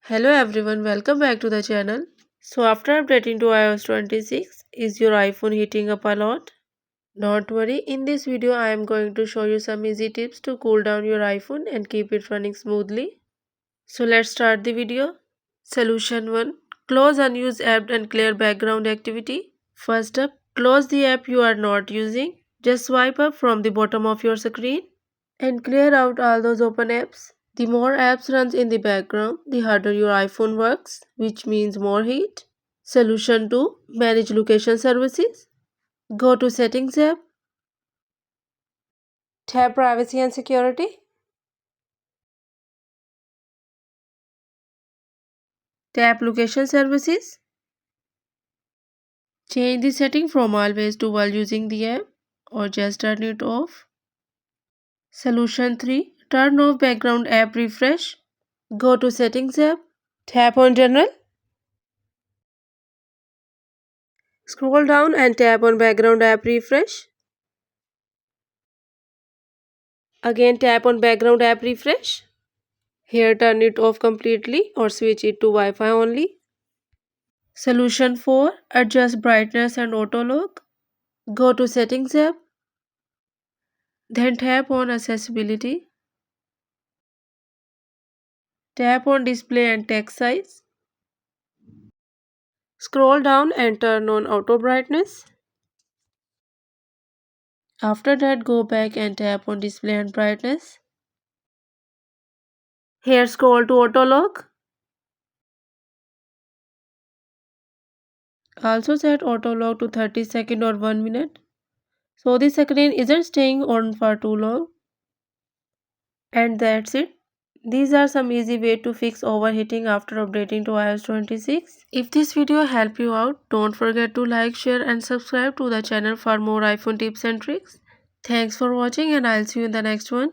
Hello everyone, welcome back to the channel. So after updating to iOS 26, is your iPhone heating up a lot? Don't worry, in this video I am going to show you some easy tips to cool down your iPhone and keep it running smoothly. So let's start the video. Solution 1. Close unused app and clear background activity. First up, close the app you are not using. Just swipe up from the bottom of your screen and clear out all those open apps. The more apps runs in the background, the harder your iPhone works, which means more heat. Solution 2. Manage location services. Go to Settings app, tap Privacy and Security, tap Location Services. Change the setting from always to while using the app or just turn it off. Solution 3. Turn off background app refresh. Go to Settings app, tap on General, scroll down and tap on background app refresh. Again tap on background app refresh. Here turn it off completely or switch it to Wi-Fi only. Solution 4. Adjust brightness and auto lock. Go to Settings app, then tap on Accessibility. Tap on Display and Text Size. Scroll down and turn on Auto Brightness. After that, go back and tap on Display and Brightness. Here scroll to Auto Lock. Also set Auto Lock to 30 seconds or 1 minute, so the screen isn't staying on for too long. And that's it. These are some easy way to fix overheating after updating to iOS 26. If this video helped you out, don't forget to like, share and subscribe to the channel for more iPhone tips and tricks. Thanks for watching and I'll see you in the next one.